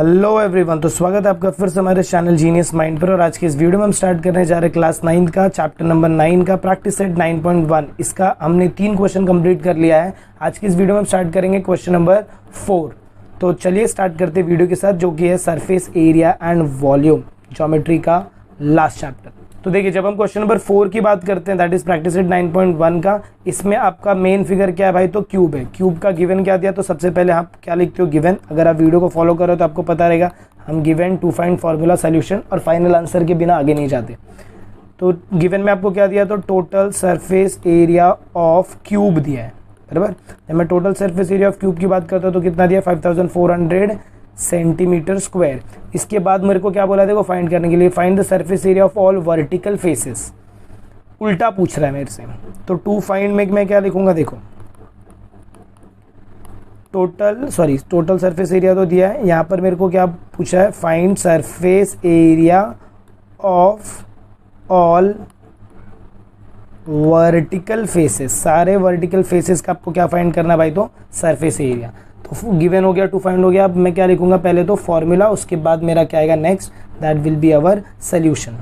Hello everyone, तो स्वागत है आपका फिर से हमारे चैनल जीनियस माइंड पर। और आज की इस वीडियो में हम स्टार्ट करने जा रहे हैं क्लास 9 का चैप्टर नंबर 9 का प्रैक्टिस सेट 9.1। इसका हमने 3 क्वेश्चन कंप्लीट कर लिया है। आज की इस वीडियो में हम स्टार्ट करेंगे क्वेश्चन नंबर 4। तो चलिए स्टार्ट करते हैं वीडियो के साथ, जो कि है surface area and volume geometry का लास्ट चैप्टर। तो देखिए, जब हम क्वेश्चन नंबर 4 की बात करते हैं, दैट इज प्रैक्टिस सेट 9.1 का, इसमें आपका मेन फिगर क्या है भाई? तो क्यूब है। क्यूब का गिवन क्या दिया? तो सबसे पहले आप क्या लिखते हो? गिवन। अगर आप वीडियो को फॉलो करो तो आपको पता रहेगा, हम given to find formula solution और फाइनल आंसर के बिना आगे नहीं जाते। तो गिवन में आपको क्या दिया? तो total surface area of cube दिया है, बराबर। जब मैं total surface area of cube की बात करता हूँ तो कितना दिया? 5400 सेंटीमीटर स्क्वायर। इसके बाद मेरे को क्या बोला? देखो, फाइंड करने के लिए find the surface area of all vertical faces. उल्टा पूछ रहा है मेरे से, तो टू फाइंड में मैं क्या लिखूंगा? देखो, टोटल सरफेस एरिया तो दिया है, यहाँ पर मेरे को क्या पूछा है? Find surface area of all vertical faces. सारे वर्टिकल फेसेस का आपको क्या फाइंड करना है भाई? तो सरफेस एरिया। तो गिवन हो गया, टू फाइंड हो गया। अब मैं क्या लिखूंगा? पहले तो फॉर्मूला, उसके बाद मेरा क्या आएगा next? That will be our solution.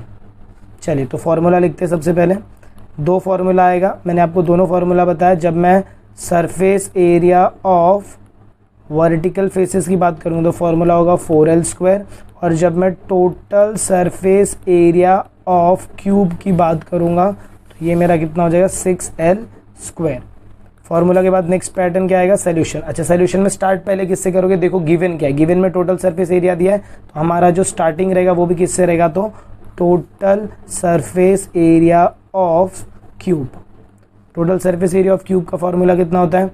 चलिए, तो फॉर्मूला लिखते हैं। सबसे पहले 2 फॉर्मूला आएगा, मैंने आपको दोनों फॉर्मूला बताया। जब मैं surface area of vertical faces की बात करूँगा तो फॉर्मूला होगा 4L²। और जब मैं total surface area of cube की बात करूँगा तो ये मेरा कितना हो जाएगा? 6L²। फॉर्मूला के बाद नेक्स्ट पैटर्न क्या आएगा? सोल्यूशन। अच्छा, सोल्यूशन में स्टार्ट पहले किससे करोगे? देखो, गिवन क्या है? गिवन में टोटल सरफेस एरिया दिया है, तो हमारा जो स्टार्टिंग रहेगा वो भी किससे रहेगा? तो total surface area of cube. Total surface area of cube का फॉर्मूला कितना होता है?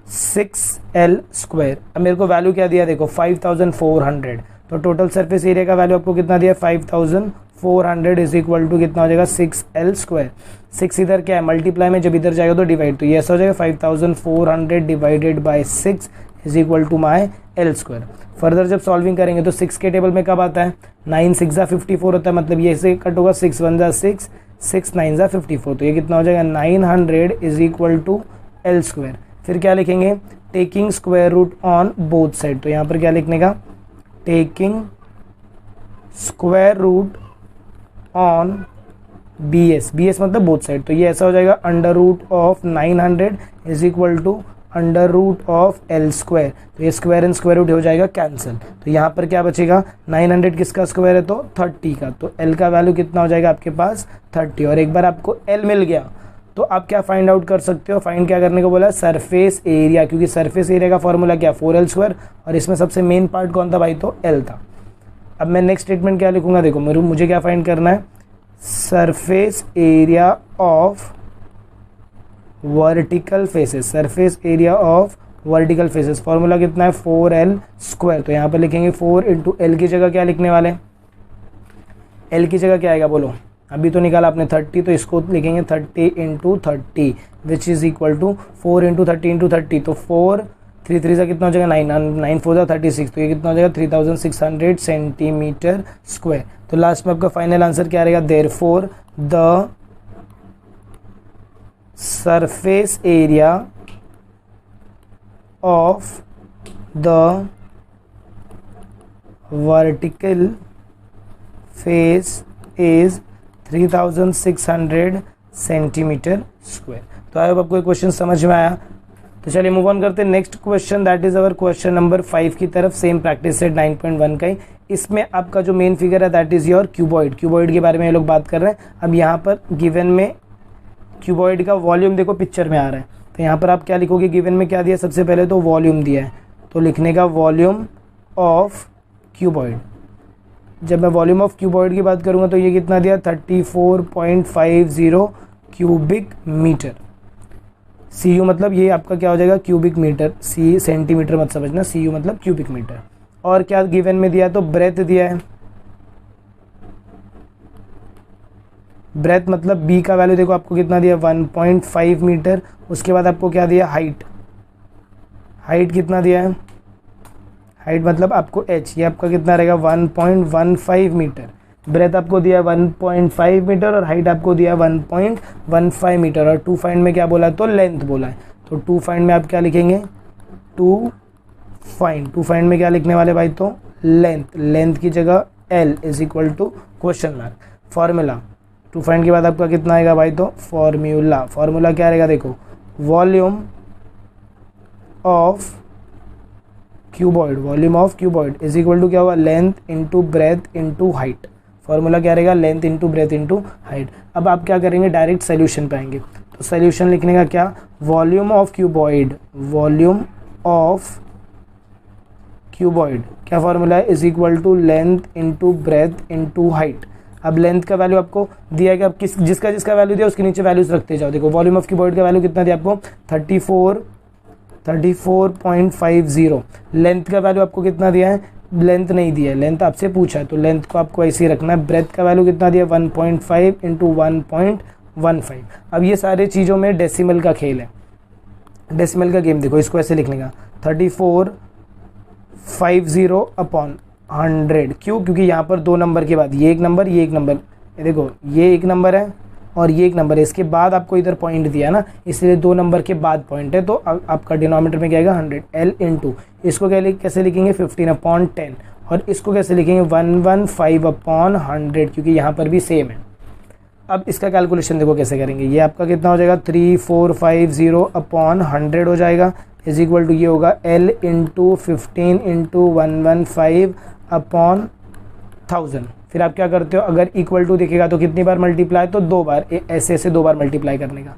6L²। अब मेरे को वैल्यू क्या दिया? देखो, 5400। तो टोटल सरफेस एरिया का वैल्यू आपको कितना दिया? 5400 इज इक्वल टू कितना हो जाएगा? 6L²। 6 इधर क्या है? मल्टीप्लाई में, जब इधर जाएगा तो डिवाइड, तो ये ऐसा हो जाएगा 5400 divided by 6 is equal to my L²। Further जब सॉल्विंग करेंगे तो 6 के टेबल में कब आता है? 9 6 जा 54 होता है, मतलब ये से कट होगा 6 1 जा 6, 6 9 जा 54। तो ये कितना हो जाएगा? 900 इज इक्वल टू L²। फिर क्या लिखेंगे? Taking square root on both side. तो यहाँ पर क्या लिखने का? Taking square root on BS मतलब बोथ साइड। तो ये ऐसा हो जाएगा under root of 900 is equal to under root of L²। तो ये स्क्वायर एंड स्क्वायर रूट हो जाएगा कैंसिल। तो यहाँ पर क्या बचेगा? 900 किसका स्क्वायर है? तो 30 का। तो L का वैल्यू कितना हो जाएगा आपके पास? 30। और एक बार आपको L मिल गया तो आप क्या फाइंड आउट कर सकते हो? फाइंड क्या करने को बोला? सरफेस एरिया, क्योंकि सरफेस एरिया का फॉर्मूला क्या? 4L²। और इसमें सबसे मेन पार्ट कौन था भाई? तो L था। अब मैं नेक्स्ट स्टेटमेंट क्या लिखूंगा? देखो, मुझे क्या फाइंड करना है? Surface area of vertical faces. Surface area of vertical faces formula कितना है? 4L²। तो यहाँ पर लिखेंगे 4 इंटू L की जगह क्या लिखने वाले? L की जगह क्या आएगा बोलो? अभी तो निकाला आपने 30, तो इसको लिखेंगे 30 into 30 which is equal to 4 into 30 into 30। तो 4 3 3 से कितना हो जाएगा? 9 4 36। तो ये कितना हो जाएगा? 3600 सेंटीमीटर स्क्वायर। तो लास्ट में आपका फाइनल आंसर क्या रहेगा? Therefore the surface area of the vertical face is 3600 centimetre square. तो आई होप आपको क्वेश्चन समझ में आया। तो चलिए मूव ऑन करते हैं next question, that is our question number 5 की तरफ। सेम प्रैक्टिस सेट 9.1 का ही। इसमें आपका जो मेन फिगर है that is your cuboid. Cuboid के बारे में ये लोग बात कर रहे हैं। अब यहाँ पर गिवन में क्यूबॉइड का वॉल्यूम देखो पिक्चर में आ रहा है, तो यहाँ पर आप क्या लिखोगे? गिवन में क्या दिया? सबसे पहले तो वॉल्यूम दिया है, तो लिखने का वॉल्यूम ऑफ क्यूबॉइड। जब मैं वॉल्यूम ऑफ क्यूबॉइड की बात करूँगा तो ये कितना दिया? 34.50 क्यूबिक मीटर। CU मतलब ये आपका क्या हो जाएगा? Cubic metre. C सेंटीमीटर मत समझना, CU मतलब क्यूबिक मीटर। और क्या गिवन में दिया है? तो ब्रेथ दिया है। ब्रेथ मतलब B का वैल्यू देखो आपको कितना दिया? 1.5 मीटर। उसके बाद आपको क्या दिया? हाइट। हाइट कितना दिया है? हाइट मतलब आपको H, ये आपका कितना रहेगा? 1.15 मीटर। ब्रेथ आपको दिया 1.5 मीटर और हाइट आपको दिया 1.15 मीटर। और टू फाइंड में क्या बोला है? तो लेंथ बोला है। तो टू फाइंड में आप क्या लिखेंगे? टू फाइंड में क्या लिखने वाले भाई? तो लेंथ की जगह L is equal to question mark. Formula to find के बाद आपका कितना आएगा भाई, तो फॉर्मूला क्या रहेगा, देखो volume of cuboid is equal to क्या होगा, length into breadth into height. Formula क्या रहेगा, length into breadth into height. अब आप क्या करेंगे, डायरेक्ट सोल्यूशन पे आएंगे। तो सोल्यूशन लिखने का क्या, वॉल्यूम ऑफ क्यूबॉइड क्या फॉर्मूला है, is equal to length into breadth into height. अब लेंथ का वैल्यू आपको दिया गया, जिसका वैल्यू दिया उसके नीचे वैल्यूज रखते जाओ। देखो वॉल्यूम ऑफ क्यूबॉइड का वैल्यू कितना दिया आपको, 34.50। लेंथ का वैल्यू आपको कितना दिया है, लेंथ नहीं दिया है, लेंथ आपसे पूछा है, तो लेंथ को आपको ऐसे ही रखना है। ब्रेथ का वैल्यू कितना दिया, 1.5 इंटू 1.15। अब ये सारे चीज़ों में डेसिमल का खेल है, डेसिमल का गेम। देखो इसको ऐसे लिखने का 3450 अपॉन 100। क्यों, क्योंकि यहाँ पर दो नंबर के बाद ये एक नंबर, ये एक नंबर, देखो ये एक नंबर है और ये एक नंबर है, इसके बाद आपको इधर पॉइंट दिया ना, इसलिए दो नंबर के बाद पॉइंट है, तो आपका डिनोमिनेटर में क्या आएगा 100। L इंटू इसको कैसे लिखेंगे 15 अपॉन 10, और इसको कैसे लिखेंगे 115 अपॉन 100, क्योंकि यहाँ पर भी सेम है। अब इसका कैलकुलेशन देखो कैसे करेंगे, ये आपका कितना हो जाएगा 3450 अपॉन 100 हो जाएगा, इज इक्वल टू ये होगा L इंटू 15 इंटू 115 अपॉन 1000। फिर आप क्या करते हो, अगर इक्वल टू दिखेगा तो कितनी बार मल्टीप्लाई, तो दो बार, ऐसे दो बार मल्टीप्लाई करने का।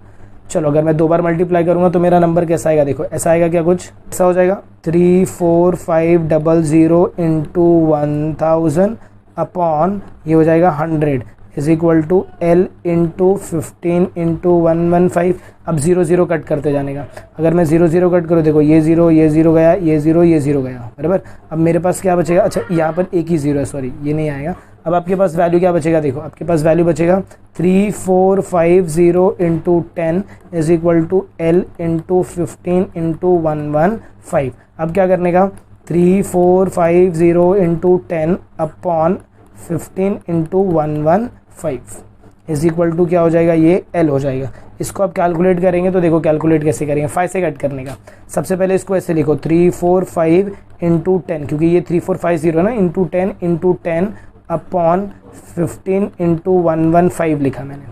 चलो अगर मैं दो बार मल्टीप्लाई करूंगा तो मेरा नंबर कैसा आएगा, देखो ऐसा आएगा, क्या कुछ ऐसा हो जाएगा 34500 इंटू 1000 अपॉन ये हो जाएगा 100 is equal to L into 15 into 115। अब 0 कट करते जाने का, अगर मैं 0 कट करूँ, देखो ये 0 गया, ये 0 गया, बराबर। अब मेरे पास क्या बचेगा, अच्छा यहाँ पर एक ही 0 है, सॉरी ये नहीं आएगा। अब आपके पास वैल्यू क्या बचेगा, देखो आपके पास वैल्यू बचेगा 3450 into 10 is equal to L into 15 into 115। अब क्या करने का, 3450 into 10 upon 15 into 115 is equal to क्या हो जाएगा, ये L हो जाएगा। इसको आप कैलकुलेट करेंगे तो देखो कैलकुलेट कैसे करेंगे, 5 से कट करने का। सबसे पहले इसको ऐसे लिखो 345 इंटू 10, क्योंकि ये 3450 है ना, इंटू 10 अपॉन 15 इंटू 115 लिखा मैंने,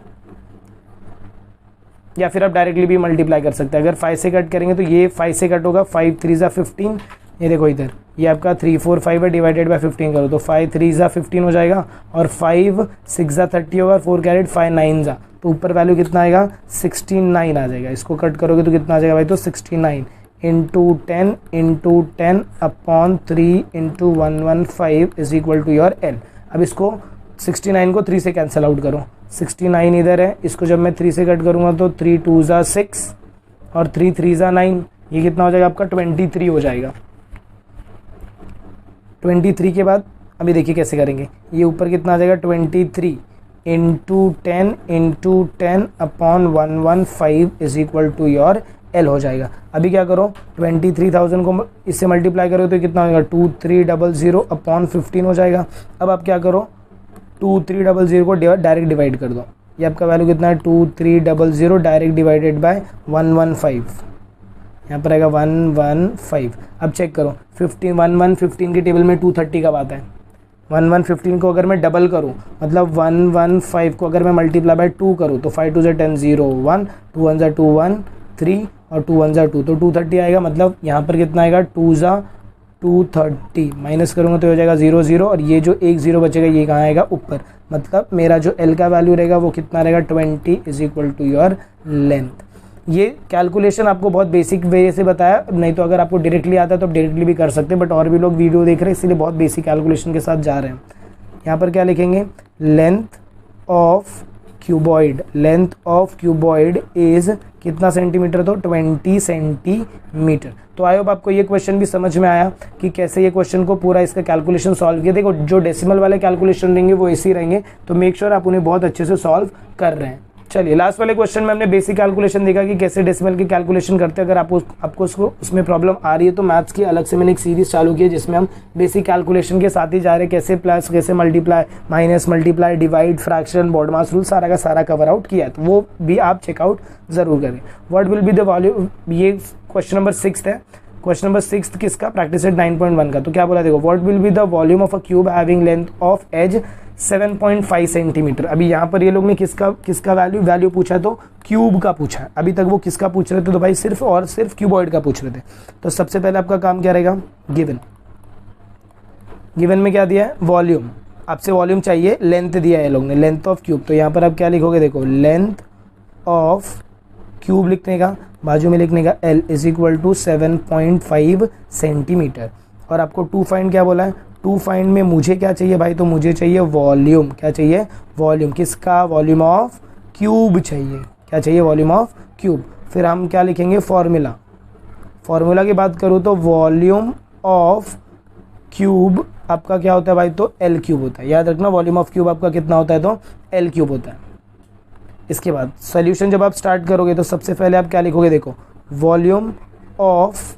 या फिर आप डायरेक्टली भी मल्टीप्लाई कर सकते हैं। अगर 5 से कट करेंगे तो ये 5 से कट होगा, 5 3 ज़ा 15, ये देखो इधर ये आपका 345 है, डिवाइडेड बाय 15 करो तो 5 3 ज़ा 15 हो जाएगा, और 5 6 ज़ा 30 होगा, 4 कैरेट 5 9 ज़ा, तो ऊपर वैल्यू कितना आएगा 69 आ जाएगा। इसको कट करोगे तो कितना आ जाएगा भाई, तो 69 into 10 upon 3 into 115 is equal to your L। अब इसको 69 को 3 से कैंसिल आउट करो, 69 इधर है, इसको जब मैं 3 से कट करूँगा तो 3 2 ज़ा 6 और 3 3 ज़ा 9, ये कितना हो जाएगा आपका 23 हो जाएगा। 23 के बाद अभी देखिए कैसे करेंगे, ये ऊपर कितना आ जाएगा 23 into 10 upon 115 is equal to your L हो जाएगा। अभी क्या करो, 23,000 को इससे मल्टीप्लाई करो तो कितना होगा 2300 अपॉन 15 हो जाएगा। अब आप क्या करो, 2300 को डायरेक्ट डिवाइड कर दो, ये आपका वैल्यू कितना है 2300 डायरेक्ट डिवाइडेड बाय 115, यहाँ पर आएगा 115। अब चेक करो 1115 की टेबल में 230 कब आता है, 1115 को अगर मैं डबल करूँ, मतलब 115 को अगर मैं मल्टीप्लाई बाय 2 करूँ तो 5 2 ज़ा 10 0 1 2 1 ज़ा 2 1 3 और 2 1 ज़ा 2, तो 230 आएगा। मतलब यहाँ पर कितना आएगा 2 ज़ा 230, माइनस करूँगा तो हो जाएगा 0 0, और ये जो एक 0 बचेगा ये कहाँ आएगा ऊपर, मतलब मेरा जो L का वैल्यू रहेगा वो कितना रहेगा 20 is equal to your length. ये कैलकुलेशन आपको बहुत बेसिक वे से बताया, नहीं तो अगर आपको डायरेक्टली आता है तो आप डायरेक्टली भी कर सकते हैं, बट और भी लोग वीडियो देख रहे हैं इसलिए बहुत बेसिक कैलकुलेशन के साथ जा रहे हैं। यहाँ पर क्या लिखेंगे, लेंथ ऑफ क्यूबॉइड इज कितना सेंटीमीटर, तो 20 सेंटीमीटर। तो आई होप आपको ये क्वेश्चन भी समझ में आया कि कैसे ये क्वेश्चन को पूरा इसका कैलकुलेशन सॉल्व किया। देखो जो डेसिमल वाले कैलकुलेशन रहेंगे वो ऐसे ही रहेंगे, तो मेक श्योर आप उन्हें बहुत अच्छे से सॉल्व कर रहे हैं। चलिए लास्ट वाले क्वेश्चन में हमने बेसिक कैलकुलेशन देखा कि कैसे डेसिमल की कैलकुलेशन करते हैं। अगर आपको उसमें प्रॉब्लम आ रही है तो मैथ्स की अलग से मैंने एक सीरीज चालू की है जिसमें हम बेसिक कैलकुलेशन के साथ ही जा रहे हैं, कैसे प्लस, कैसे multiply, minus, multiply, divide, fraction, BODMAS rule, सारा का सारा कवर आउट किया है, तो वो भी आप चेकआउट जरूर करें। What will be the volume, ये क्वेश्चन नंबर 6 है। क्वेश्चन नंबर 6 किसका, प्रैक्टिस सेट 9.1 का। तो क्या बोला देखो, what will be the volume of a cube having length of edge 7.5 centimetre. अभी यहाँ पर ये लोग ने किसका वैल्यू पूछा है, तो क्यूब का पूछा है। अभी तक वो किसका पूछ रहे थे, तो भाई सिर्फ और सिर्फ क्यूबॉइड का पूछ रहे थे। तो सबसे पहले आपका काम क्या रहेगा, गिवन में क्या दिया है, वॉल्यूम। आपसे वॉल्यूम चाहिए, लेंथ दिया है लोग ने, लेंथ ऑफ क्यूब। तो यहाँ पर आप क्या लिखोगे देखो, लेंथ ऑफ क्यूब लिखने का, बाजू में लिखने का L is equal to 7.5 centimetre. और आपको टू फाइंड क्या बोला है, टू फाइंड में मुझे क्या चाहिए भाई, तो मुझे चाहिए वॉल्यूम। क्या चाहिए, वॉल्यूम किसका, वॉल्यूम ऑफ क्यूब चाहिए। क्या चाहिए, वॉल्यूम ऑफ क्यूब। फिर हम क्या लिखेंगे, फॉर्मूला की बात करूँ तो वॉल्यूम ऑफ क्यूब आपका क्या होता है भाई, तो L क्यूब होता है। याद रखना, वॉल्यूम ऑफ क्यूब आपका कितना होता है, तो L क्यूब होता है। इसके बाद सॉल्यूशन जब आप स्टार्ट करोगे तो सबसे पहले आप क्या लिखोगे देखो, volume of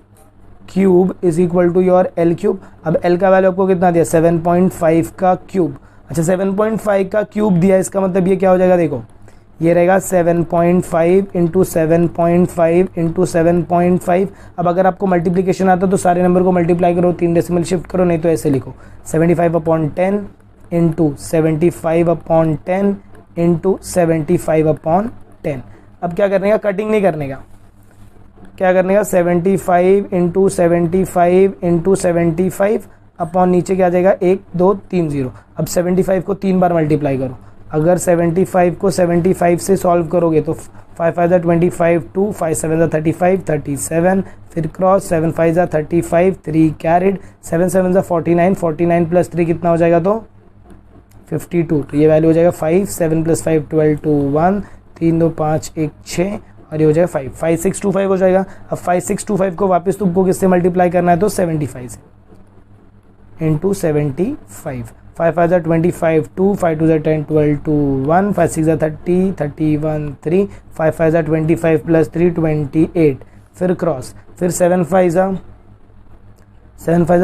cube is equal to your L cube. अब L का वैल्यू आपको कितना दिया, 7.5 का क्यूब। अच्छा 7.5 का क्यूब दिया, इसका मतलब ये क्या हो जाएगा देखो, ये रहेगा 7.5 इंटू 7.5 इंटू 7.5। अब अगर आपको मल्टीप्लीकेशन आता तो सारे नंबर को मल्टीप्लाई करो, 3 डेसिमल शिफ्ट करो, नहीं तो ऐसे लिखो 75/10 इंटू 75/10 इंटू 75/10। अब क्या करने का, कटिंग नहीं करने का, क्या करने का, 75 इंटू 75 इंटू 75 अपॉन नीचे क्या आ जाएगा, 1 2 3 0। अब 75 को 3 बार मल्टीप्लाई करो। अगर 75 को 75 से सॉल्व करोगे तो 5 5 25, 2 5 7 35 37, फिर क्रॉस 7 5 35, 3 कैरिड, 7 7 49, 49 प्लस 3 कितना हो जाएगा, तो 52। तो ये वैल्यू हो जाएगा 5, 7 + 5 12 2 1, 3 2 5 1 6, और ये हो जाएगा 5 5 6 2 5 हो जाएगा। अब 5 6 2 5 को वापस तुमको किससे मल्टीप्लाई करना है, तो 75 से इंटू 75। 5 5 25, 2 5 2 10 12 2 1, 5 6 30 31 3, 5 5 25 प्लस 3 28, फिर क्रॉस, फिर 7 5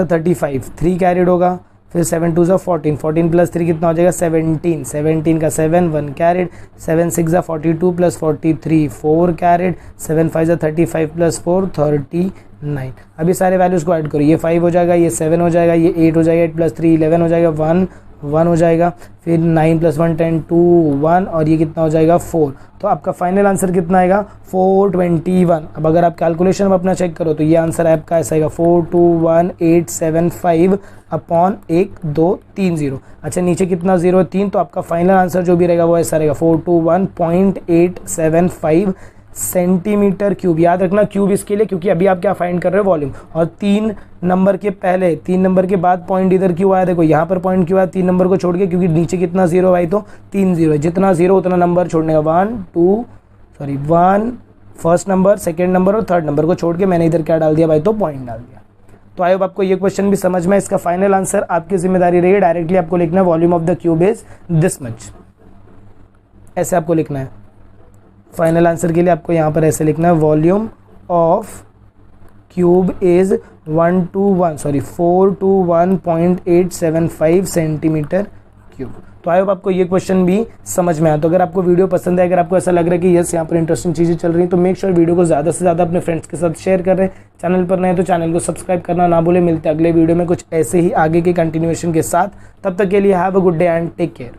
35, 3 कैरिड होगा, फिर 7 2 14, 14 प्लस 3 कितना हो जाएगा, 17, 17 का 7 1 कैरिड, 7 6 42 प्लस 43 4 कैरिड, 7 5 35 प्लस 4 39। अभी सारे वैल्यूज़ को ऐड करो, ये 5 हो जाएगा, ये 7 हो जाएगा, ये 8 हो जाएगा, 8 प्लस 3 11 हो जाएगा, 1 1 हो जाएगा, फिर 9 + 1 10 2 1, और ये कितना हो जाएगा 4। तो आपका फाइनल आंसर कितना आएगा, 421। अब अगर आप कैलकुलेशन में अपना चेक करो तो ये आंसर आपका ऐसा आएगा 421,875 अपॉन 1 2 3 0। अच्छा नीचे कितना 0 3, तो आपका फाइनल आंसर जो भी रहेगा वो ऐसा रहेगा 421.875 सेंटीमीटर क्यूब। याद रखना क्यूब इसके लिए, क्योंकि अभी आप क्या फाइंड कर रहे हो, वॉल्यूम। और 3 नंबर के पहले 3 नंबर के बाद पॉइंट इधर क्यों आया, देखो यहाँ पर पॉइंट क्यों आया 3 नंबर को छोड़ के, क्योंकि नीचे कितना 0 आई, तो 3 0 है। जितना 0 उतना नंबर छोड़ने का, 1 फर्स्ट नंबर, सेकेंड नंबर और थर्ड नंबर को छोड़ के मैंने इधर क्या डाल दिया भाई, तो पॉइंट डाल दिया। तो आई होप आपको ये क्वेश्चन भी समझ में। इसका फाइनल आंसर आपकी जिम्मेदारी रहेगी, डायरेक्टली आपको लिखना है volume of the cube is this much, ऐसे आपको लिखना है। फाइनल आंसर के लिए आपको यहाँ पर ऐसे लिखना है, volume of cube is 421.875 centimetre cube. तो आई होप आपको ये क्वेश्चन भी समझ में आया। तो अगर आपको वीडियो पसंद है, अगर आपको ऐसा लग रहा है कि यस यहाँ पर इंटरेस्टिंग चीज़ें चल रही हैं, तो मेक श्योर वीडियो को ज़्यादा से ज़्यादा अपने फ्रेंड्स के साथ शेयर कर रहे हैं। चैनल पर नए तो चैनल को सब्सक्राइब करना ना भूले। मिलते हैं अगले वीडियो में कुछ ऐसे ही आगे के कंटिन्यूएशन के साथ। तब तक के लिए have a good day and take care.